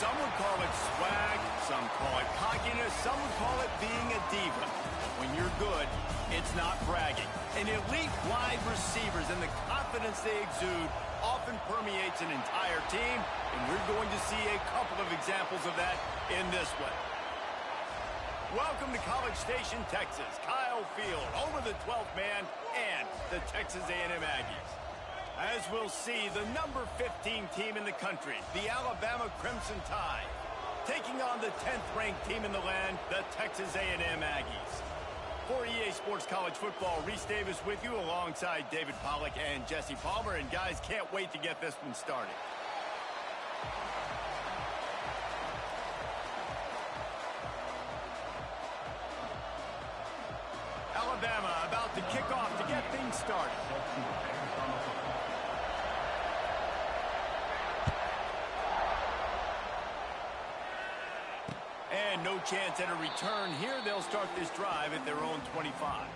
Some would call it swag, some call it cockiness, some would call it being a diva. When you're good, it's not bragging. And elite wide receivers and the confidence they exude often permeates an entire team, and we're going to see a couple of examples of that in this one. Welcome to College Station, Texas. Kyle Field, home of the 12th man and the Texas A&M Aggies. As we'll see, the number 15 team in the country, the Alabama Crimson Tide, taking on the 10th-ranked team in the land, the Texas A&M Aggies. For EA Sports College Football, Reese Davis with you alongside David Pollack and Jesse Palmer. And guys, can't wait to get this one started. Alabama about to kick off to get things started. And no chance at a return here. They'll start this drive at their own 25.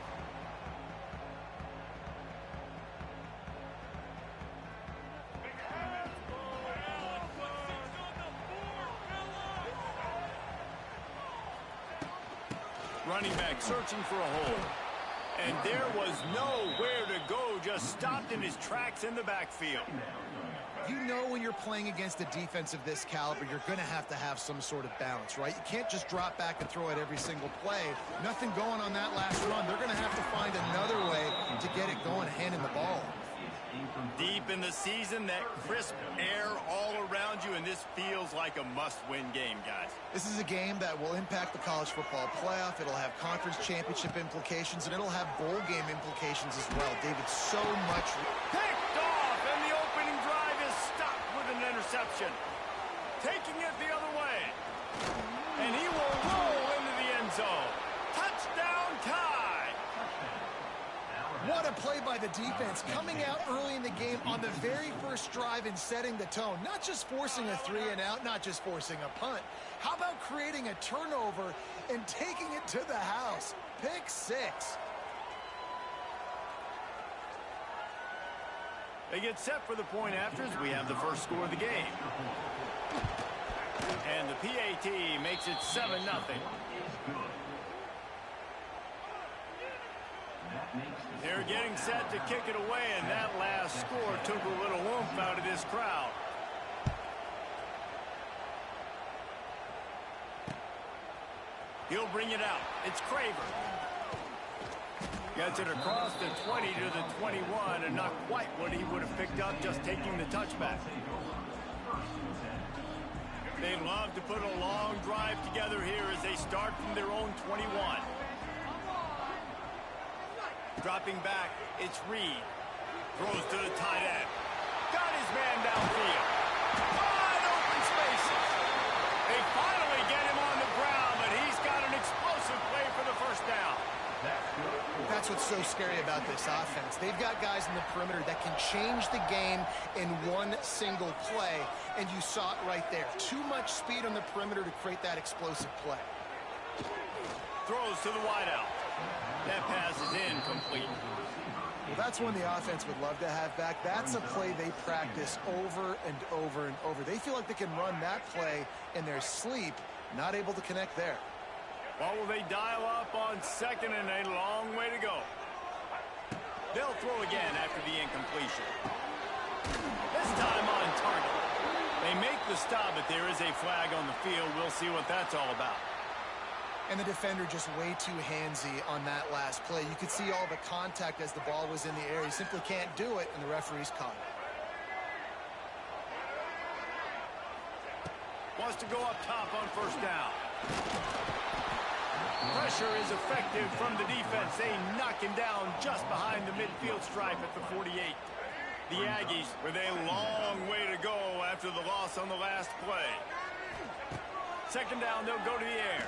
Running back searching for a hole. And there was nowhere to go, just stopped in his tracks in the backfield. You know when you're playing against a defense of this caliber, you're going to have some sort of balance, right? You can't just drop back and throw it every single play. Nothing going on that last run. They're going to have to find another way to get it going, handing the ball. Deep in the season, that crisp air all around you, and this feels like a must-win game, guys. This is a game that will impact the college football playoff. It'll have conference championship implications, and it'll have bowl game implications as well. David, so much. Picked off, and the opening drive is stopped with an interception. Taking it the other way. And he will roll into the end zone. Touchdown, Tide. What a play by the defense, coming out early in the game on the very first drive and setting the tone. Not just forcing a 3 and out, not just forcing a punt. How about creating a turnover and taking it to the house? Pick 6. They get set for the point after as we have the first score of the game. And the PAT makes it 7-0. They're getting set to kick it away, and that last score took a little oomph out of this crowd. He'll bring it out. It's Craver. Gets it across the 20 to the 21, and not quite what he would have picked up just taking the touchback. They love to put a long drive together here as they start from their own 21. Dropping back, it's Reed. Throws to the tight end. Got his man downfield. Wide open spaces. They finally get him on the ground, but he's got an explosive play for the first down. That's what's so scary about this offense. They've got guys in the perimeter that can change the game in one single play, and you saw it right there. Too much speed on the perimeter to create that explosive play. Throws to the wideout. That pass is incomplete. Well, that's one the offense would love to have back. That's a play they practice over and over and over. They feel like they can run that play in their sleep, not able to connect there. Well, will they dial up on second and a long way to go? They'll throw again after the incompletion. This time on target. They make the stop, but there is a flag on the field. We'll see what that's all about. And the defender just way too handsy on that last play. You could see all the contact as the ball was in the air. He simply can't do it, and the referee's caught it. Wants to go up top on first down. Pressure is effective from the defense. They knock him down just behind the midfield stripe at the 48. The Aggies with a long way to go after the loss on the last play. Second down, they'll go to the air.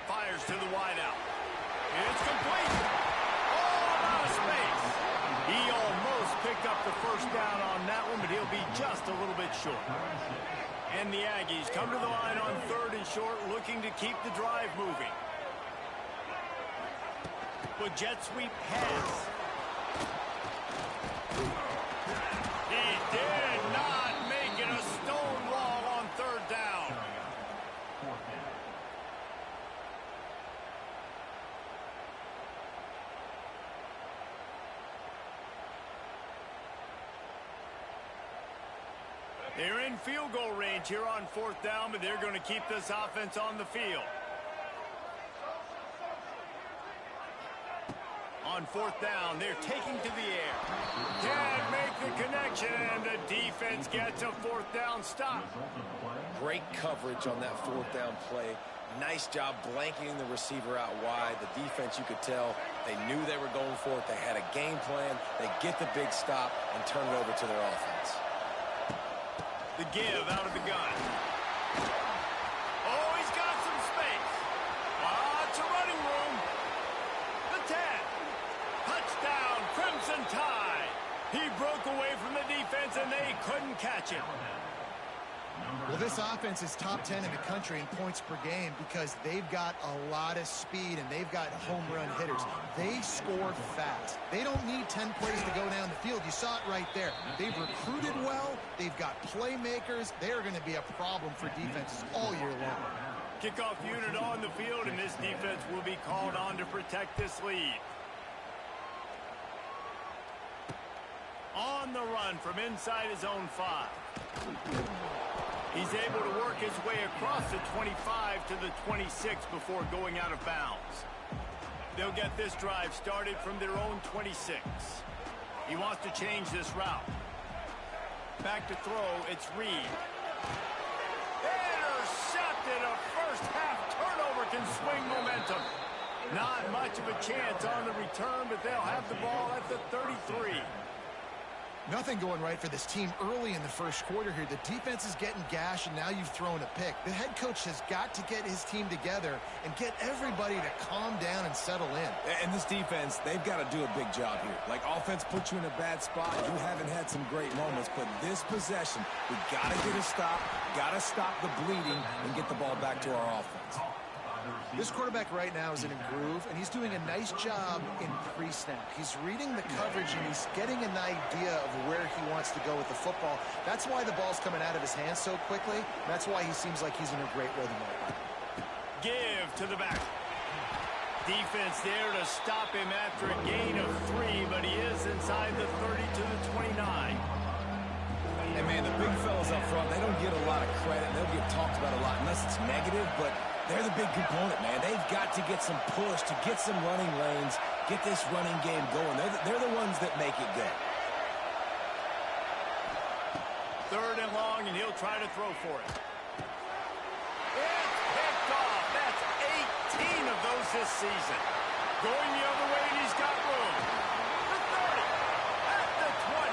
Fires to the wideout. It's complete. All out of space. He almost picked up the first down on that one, but he'll be just a little bit short. And the Aggies come to the line on 3rd and short, looking to keep the drive moving. But jet sweep pass. He did not make it. A stone wall on 3rd down. They're in field goal range here on 4th down, but they're going to keep this offense on the field. On 4th down, they're taking to the air. Can't make the connection, and the defense gets a 4th down stop. Great coverage on that 4th down play. Nice job blanketing the receiver out wide. The defense, you could tell, they knew they were going for it. They had a game plan. They get the big stop and turn it over to their offense. The give out of the gun. Oh, he's got some space. Lots of running room. The 10. Touchdown, Crimson Tide. He broke away from the defense, and they couldn't catch him. Well, this offense is top 10 in the country in points per game because they've got a lot of speed and they've got home run hitters. They score fast. They don't need 10 plays to go down the field. You saw it right there. They've recruited well. They've got playmakers. They are going to be a problem for defenses all year long. Kickoff unit on the field, and this defense will be called on to protect this lead. On the run from inside his own 5. He's able to work his way across the 25 to the 26 before going out of bounds. They'll get this drive started from their own 26. He wants to change this route. Back to throw, it's Reed. Intercepted. A first half turnover can swing momentum. Not much of a chance on the return, but they'll have the ball at the 33. Nothing going right for this team early in the first quarter here. The defense is getting gashed, and now you've thrown a pick. The head coach has got to get his team together and get everybody to calm down and settle in. And this defense, they've got to do a big job here. Like, offense puts you in a bad spot. You haven't had some great moments, but this possession, we got to get a stop, got to stop the bleeding, and get the ball back to our offense. This quarterback right now is in a groove, and he's doing a nice job in pre-snap. He's reading the coverage, and he's getting an idea of where he wants to go with the football. That's why the ball's coming out of his hands so quickly. That's why he seems like he's in a great rhythm right now. Give to the back. Defense there to stop him after a gain of 3, but he is inside the 30 to the 29. And, man, the big fellas up front, they don't get a lot of credit. They'll get talked about a lot unless it's negative, but they're the big component, man. They've got to get some push, to get some running lanes, get this running game going. They're the ones that make it go. 3rd and long, and he'll try to throw for it. It's picked off. That's 18 of those this season. Going the other way, and he's got room. The 30, at the 20.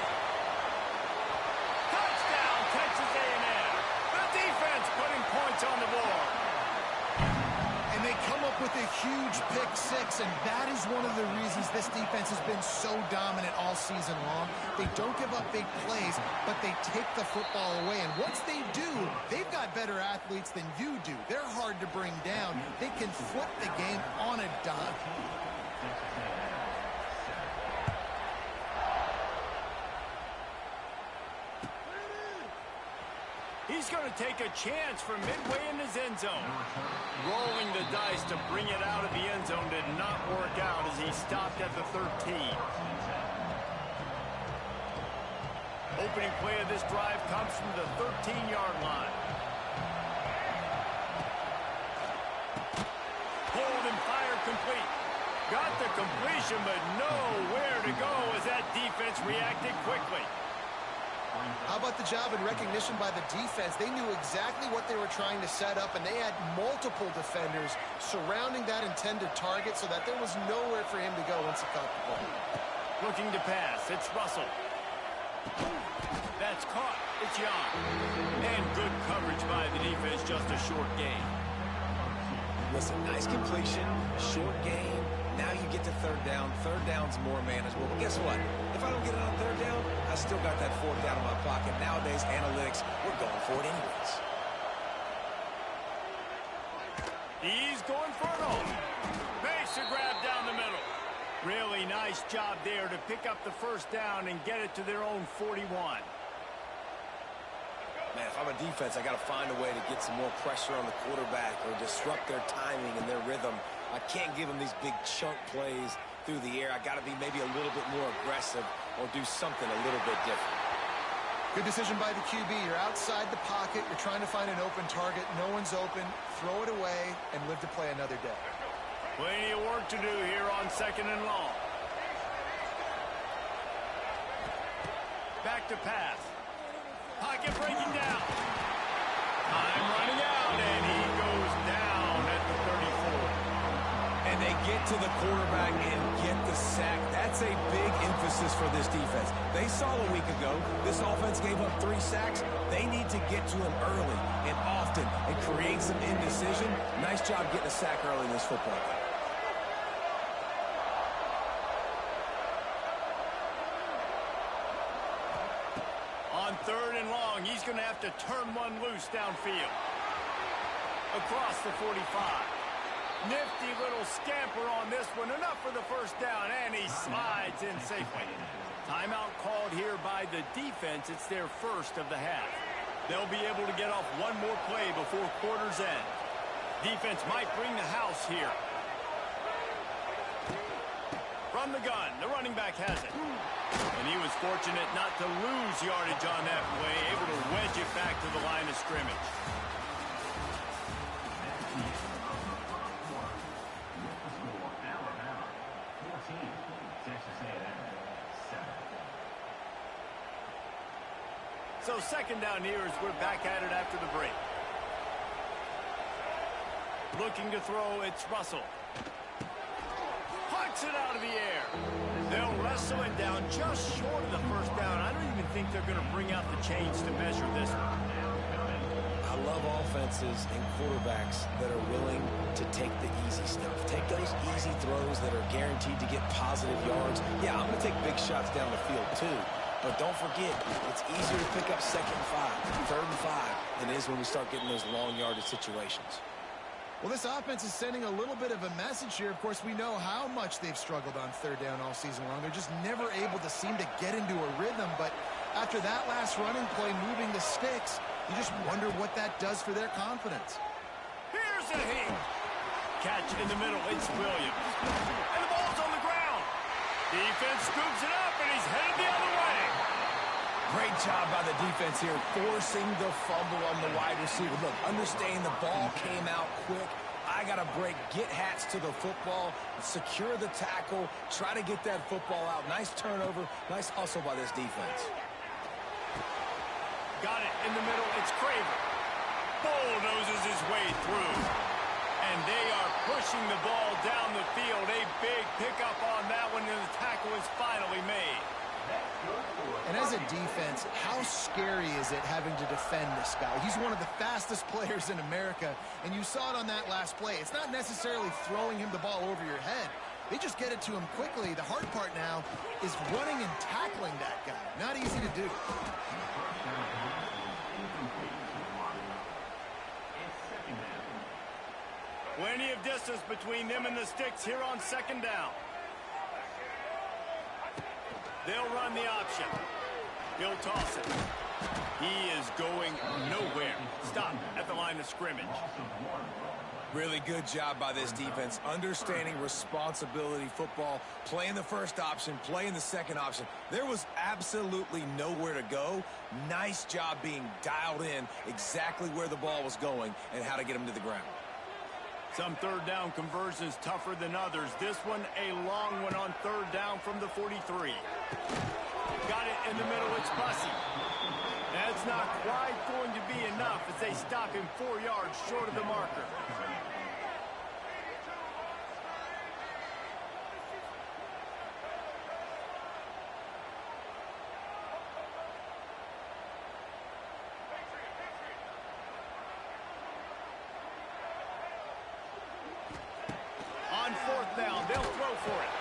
Touchdown, Texas A&M. The defense putting points on the board. And they come up with a huge pick 6, and that is one of the reasons this defense has been so dominant all season long. They don't give up big plays, but they take the football away. And once they do, they've got better athletes than you do. They're hard to bring down. They can flip the game on a dime. He's going to take a chance from midway in his end zone. Rolling the dice to bring it out of the end zone did not work out as he stopped at the 13. Opening play of this drive comes from the 13-yard line. Hold and fire complete. Got the completion, but nowhere to go as that defense reacted quickly. How about the job and recognition by the defense? They knew exactly what they were trying to set up, and they had multiple defenders surrounding that intended target so that there was nowhere for him to go once he caught the ball. Looking to pass. It's Russell. That's caught. It's Young. And good coverage by the defense, just a short gain. Listen, nice completion, short gain. Now you get to 3rd down. 3rd down's more manageable. But guess what? If I don't get it on 3rd down, I still got that 4th down in my pocket. Nowadays, analytics, we're going for it anyways. He's going for it all. Makes a grab down the middle. Really nice job there to pick up the 1st down and get it to their own 41. Man, if I'm a defense, I got to find a way to get some more pressure on the quarterback or disrupt their timing and their rhythm. I can't give them these big chunk plays through the air. I got to be maybe a little bit more aggressive or do something a little bit different. Good decision by the QB. You're outside the pocket. You're trying to find an open target. No one's open. Throw it away and live to play another day. Plenty of work to do here on 2nd and long. Back to pass. Pocket breaking down. Time running out, and he goes down at the 34. And they get to the quarterback and get the sack. That's a big emphasis for this defense. They saw a week ago this offense gave up 3 sacks. They need to get to him early and often and create some indecision. Nice job getting a sack early in this football game. On 3rd and long, he's going to have to turn one loose downfield. Across the 45. Nifty little scamper on this one. Enough for the first down, and he slides in safely. Timeout called here by the defense. It's their first of the half. They'll be able to get off one more play before quarter's end. Defense might bring the house here. From the gun, the running back has it. And he was fortunate not to lose yardage on that play, able to wedge it back to the line of scrimmage. So 2nd down here as we're back at it after the break. Looking to throw, it's Russell. Hawks it out of the air. They'll wrestle it down just short of the first down. I don't even think they're going to bring out the chains to measure this one. I love offenses and quarterbacks that are willing to take the easy stuff. Take those easy throws that are guaranteed to get positive yards. Yeah, I'm going to take big shots down the field too. But don't forget, it's easier to pick up 2nd and 5, 3rd and 5 than it is when we start getting those long yardage situations. Well, this offense is sending a little bit of a message here. Of course, we know how much they've struggled on 3rd down all season long. They're just never able to seem to get into a rhythm. But after that last running play, moving the sticks, you just wonder what that does for their confidence. Here's a hit. Catch in the middle. It's Williams. And the ball's on the ground. Defense scoops it up, and he's headed the other way. Great job by the defense here, forcing the fumble on the wide receiver. Look, understanding the ball came out quick. I got to break, get hats to the football, secure the tackle, try to get that football out. Nice turnover, nice hustle by this defense. Got it in the middle. It's Quavo. Bulldozes his way through. And they are pushing the ball down the field. A big pickup on that one, and the tackle is finally made. And as a defense, how scary is it having to defend this guy? He's one of the fastest players in America, and you saw it on that last play. It's not necessarily throwing him the ball over your head. They just get it to him quickly. The hard part now is running and tackling that guy. Not easy to do. Plenty of distance between them and the sticks here on 2nd down. They'll run the option. He'll toss it. He is going nowhere. Stop at the line of scrimmage. Really good job by this defense, understanding responsibility football, playing the first option, playing the second option. There was absolutely nowhere to go. Nice job being dialed in exactly where the ball was going and how to get him to the ground. Some 3rd down conversions tougher than others. This one a long one on 3rd down from the 43. Got it in the middle. It's Bussy. That's not quite going to be enough as they stop him 4 yards short of the marker. On 4th down, they'll throw for it.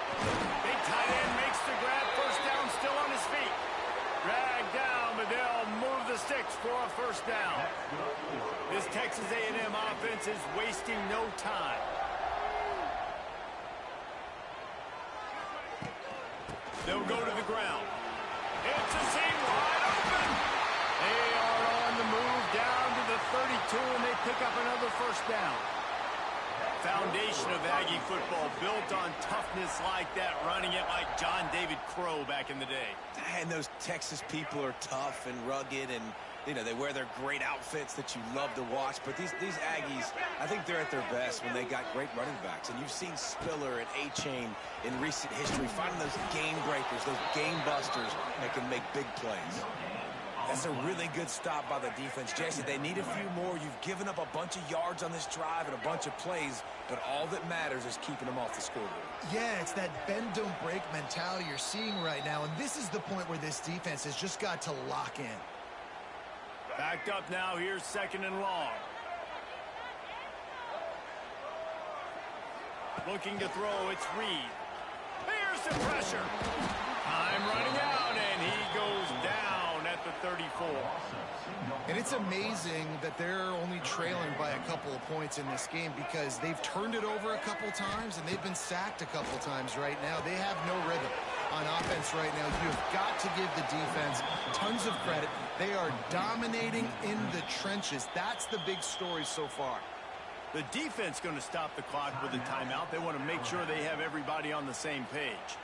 Big tight end makes the grab. First down, still on his feet. Dragged down, but they'll move the sticks for a first down. This Texas A&M offense is wasting no time. They'll go to the ground. It's a seam wide open. They are on the move down to the 32, and they pick up another first down. Foundation of Aggie football built on toughness like that, running it like John David Crow back in the day. And those Texas people are tough and rugged, and you know, they wear their great outfits that you love to watch. But these Aggies, I think they're at their best when they got great running backs. And you've seen Spiller and A-Chain in recent history finding those game breakers, those game busters that can make big plays. That's a really good stop by the defense. Jesse, they need a few more. You've given up a bunch of yards on this drive and a bunch of plays, but all that matters is keeping them off the scoreboard. Yeah, it's that bend, don't break mentality you're seeing right now, and this is the point where this defense has just got to lock in. Backed up now, here's 2nd and long. Looking to throw, it's Reed. Here's the pressure. Time running out, and he goes down at the 34. And it's amazing that they're only trailing by a couple of points in this game because they've turned it over a couple times and they've been sacked a couple times right now. They have no rhythm on offense right now. You've got to give the defense tons of credit. They are dominating in the trenches. That's the big story so far. The defense going to stop the clock with a timeout. They want to make sure they have everybody on the same page.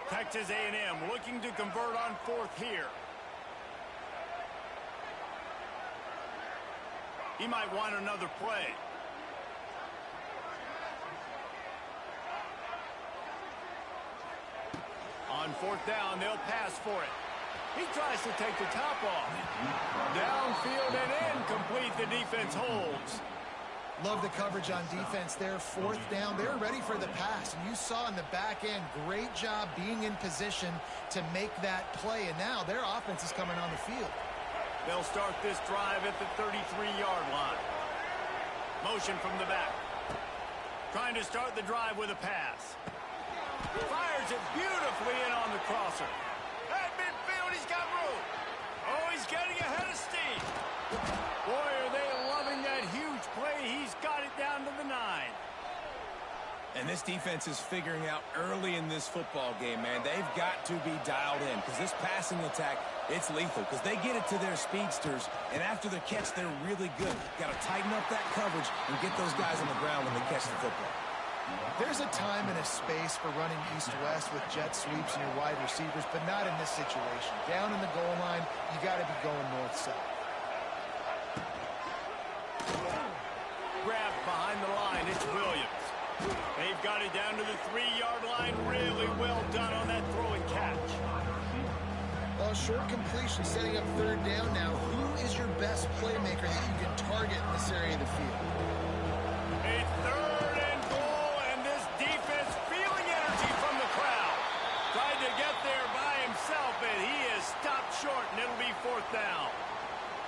Texas A&M looking to convert on 4th here. He might want another play. On 4th down, they'll pass for it. He tries to take the top off. Downfield and incomplete. The defense holds. Love the coverage on defense there. 4th down. They're ready for the pass. And you saw in the back end, great job being in position to make that play. And now their offense is coming on the field. They'll start this drive at the 33-yard line. Motion from the back. Trying to start the drive with a pass. Fires it beautifully in on the crosser. At midfield, he's got room. Oh, he's getting ahead of steam. Boy, are they loving that huge play. He's got it down to the 9. And this defense is figuring out early in this football game, man. They've got to be dialed in because this passing attack, it's lethal because they get it to their speedsters, and after the catch, they're really good. Got to tighten up that coverage and get those guys on the ground when they catch the football. There's a time and a space for running east-west with jet sweeps and your wide receivers, but not in this situation. Down in the goal line, you got to be going north-south. Grab behind the line, it's Williams. They've got it down to the 3-yard line. Really well done on that throw and catch. Well, short completion setting up 3rd down now. Who is your best playmaker that you can target in this area of the field? A 3rd and goal, and this defense feeling energy from the crowd. Tried to get there by himself, and he is stopped short, and it'll be 4th down.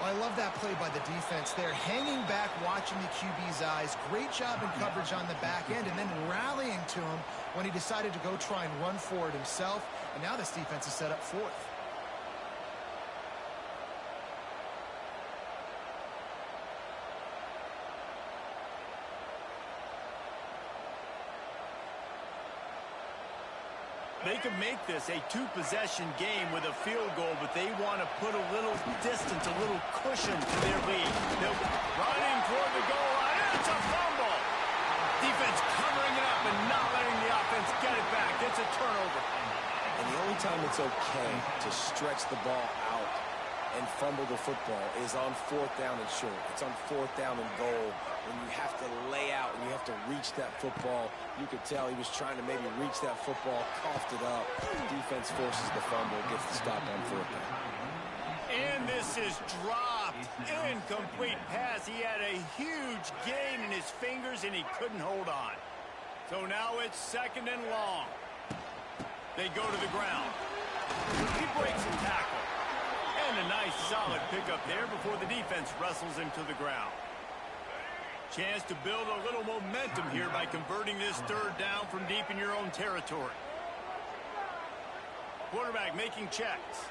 Well, I love that play by the defense there. Hanging back, watching the QB's eyes. Great job in coverage on the back end, and then rallying to him when he decided to go try and run for it himself. And now this defense is set up 4th. They could make this a 2-possession game with a field goal, but they want to put a little distance, a little cushion to their lead. They're running toward the goal line. It's a fumble. Defense covering it up and not letting the offense get it back. It's a turnover. And the only time it's okay to stretch the ball out and fumble the football is on 4th down and short. It's on 4th down and goal when you have to lay out and you have to reach that football. You could tell he was trying to maybe reach that football, coughed it up. Defense forces the fumble, gets the stop on 4th down. And this is dropped. Incomplete pass. He had a huge gain in his fingers and he couldn't hold on. So now it's 2nd and long. They go to the ground. He breaks a tackle. And a nice solid pickup there before the defense wrestles him to the ground. Chance to build a little momentum here by converting this 3rd down from deep in your own territory. Quarterback making checks.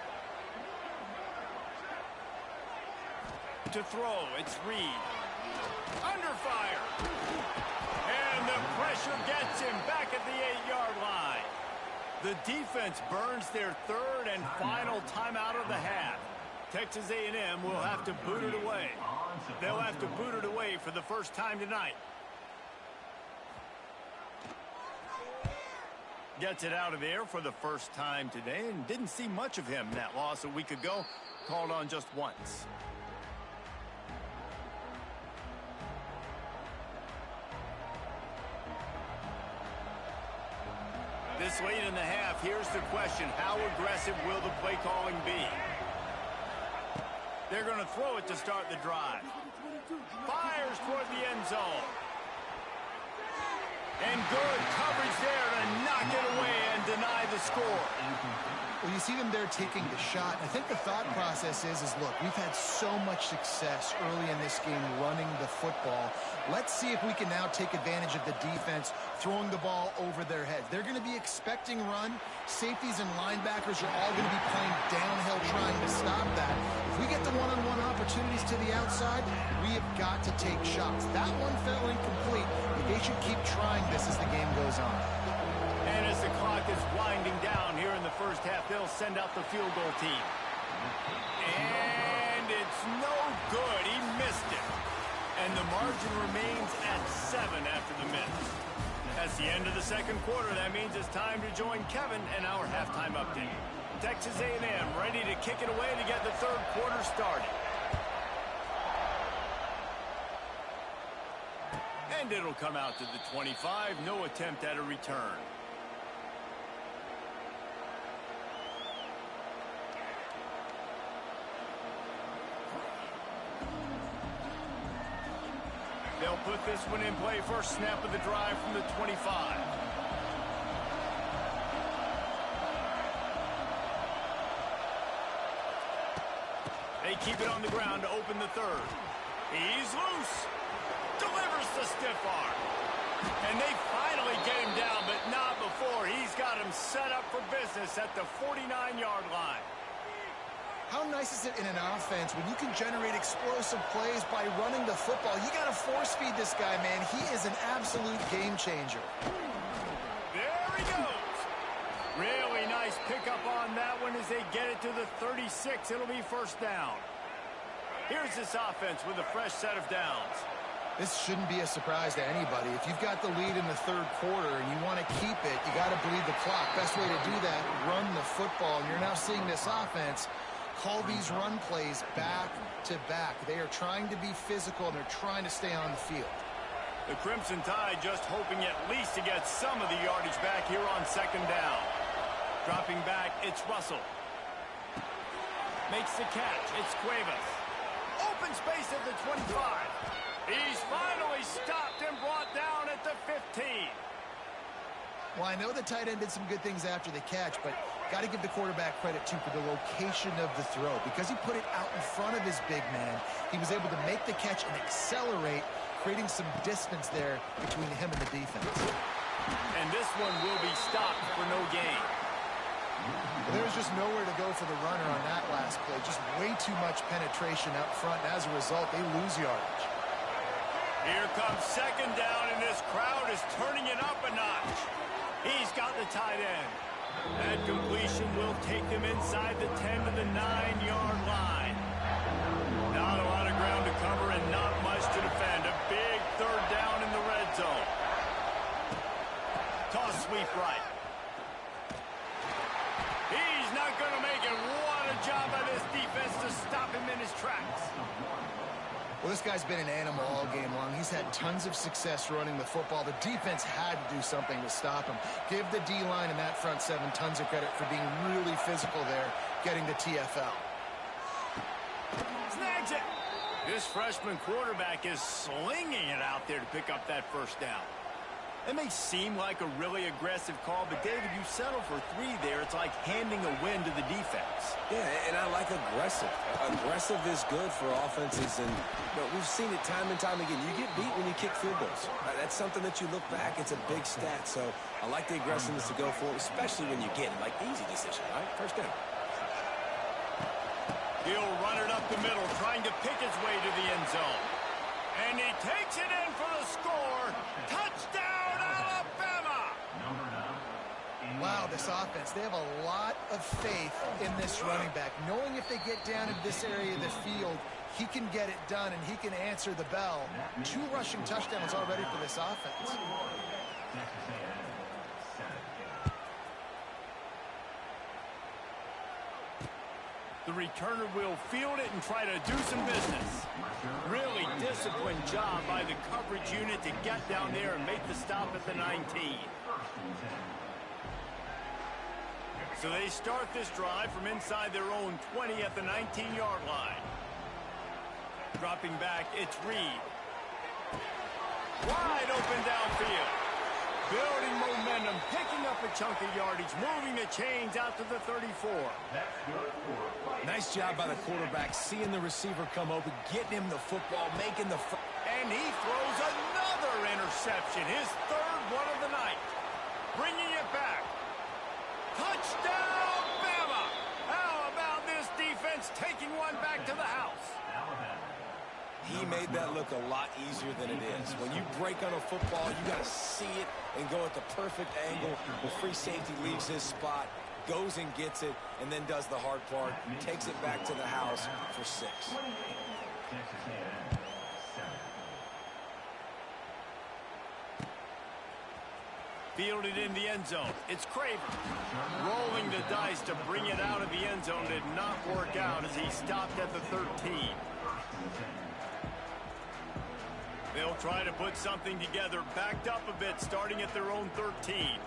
To throw, it's Reed. Under fire. And the pressure gets him back at the 8-yard line. The defense burns their 3rd and final timeout of the half. Texas A&M will have to boot it away. They'll have to boot it away for the first time tonight. Gets it out of there for the first time today, and didn't see much of him. That loss a week ago, called on just once. This late in the half, here's the question. How aggressive will the play calling be? They're going to throw it to start the drive. Fires toward the end zone. And good coverage there to knock it away and deny the score. Well, you see them there taking the shot. I think the thought process is look, we've had so much success early in this game running the football. Let's see if we can now take advantage of the defense throwing the ball over their heads. They're going to be expecting run. Safeties and linebackers are all going to be playing downhill trying to stop that. If we get the one-on-one opportunities to the outside, we have got to take shots. That one fell incomplete, but they should keep trying this as the game goes on. And as the clock is winding down here in the first half, they'll send out the field goal team. And it's no good. He missed it. And the margin remains at 7 after the miss. That's the end of the second quarter. That means it's time to join Kevin in our halftime update. Texas A&M ready to kick it away to get the third quarter started. And it'll come out to the 25. No attempt at a return. They'll put this one in play. First snap of the drive from the 25. They keep it on the ground to open the third. He's loose. Delivers the stiff arm. And they finally get him down, but not before. He's got him set up for business at the 49-yard line. How nice is it in an offense when you can generate explosive plays by running the football? You got to force feed this guy, man. He is an absolute game changer. There he goes. Really nice pickup on that one as they get it to the 36. It'll be first down. Here's this offense with a fresh set of downs. This shouldn't be a surprise to anybody. If you've got the lead in the third quarter and you want to keep it, you got to bleed the clock. Best way to do that, run the football. And you're now seeing this offense call these run plays back to back. They are trying to be physical, and they're trying to stay on the field. The Crimson Tide just hoping at least to get some of the yardage back here on second down. Dropping back, it's Russell. Makes the catch, it's Quavo. Open space at the 25. He's finally stopped and brought down at the 15. Well, I know the tight end did some good things after the catch, but got to give the quarterback credit, too, for the location of the throw. Because he put it out in front of his big man, he was able to make the catch and accelerate, creating some distance there between him and the defense. And this one will be stopped for no gain. There was just nowhere to go for the runner on that last play. Just way too much penetration up front, and as a result, they lose yardage. Here comes second down, and this crowd is turning it up a notch. He's got the tight end. That completion will take them inside the 10 to the 9-yard line. Not a lot of ground to cover and not much to defend. A big third down in the red zone. Toss sweep right. He's not going to make it. What a job by this defense to stop him in his tracks. Well, this guy's been an animal all game long. He's had tons of success running the football. The defense had to do something to stop him. Give the D-line and that front seven tons of credit for being really physical there, getting the TFL. Snags it. This freshman quarterback is slinging it out there to pick up that first down. It may seem like a really aggressive call, but David, you settle for 3 there. It's like handing a win to the defense. Yeah, and I like aggressive. Aggressive is good for offenses, and we've seen it time and time again. You get beat when you kick field goals. That's something that you look back, it's a big stat. So I like the aggressiveness to go for it, especially when you get it. Like, easy decision, right? First down. He'll run it up the middle, trying to pick his way to the end zone. And he takes it in for the score. Touchdown, Alabama! Wow, the this offense, they have a lot of faith in this running back, knowing if they get down in this area of the field, he can get it done and he can answer the bell. 2 rushing touchdowns already for this offense. The returner will field it and try to do some business. Really disciplined job by the coverage unit to get down there and make the stop at the 19. So they start this drive from inside their own 20 at the 19-yard line. Dropping back, it's Reed. Wide open downfield. Building momentum, picking up a chunk of yardage, moving the chains out to the 34. Nice job by the quarterback, seeing the receiver come open, getting him the football, making the... And he throws another interception, his 3rd one of the night. Bringing it back. Touchdown, Bama! How about this defense taking one back to the house? He made that look a lot easier than it is. When you break on a football, you got to see it and go at the perfect angle. The free safety leaves his spot, goes and gets it, and then does the hard part, takes it back to the house for 6. Fielded in the end zone. It's Craver. Rolling the dice to bring it out of the end zone did not work out as he stopped at the 13. They'll try to put something together, backed up a bit, starting at their own 13.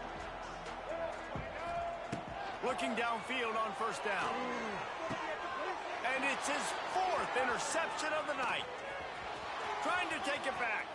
Looking downfield on 1st down. And it's his 4th interception of the night. Trying to take it back.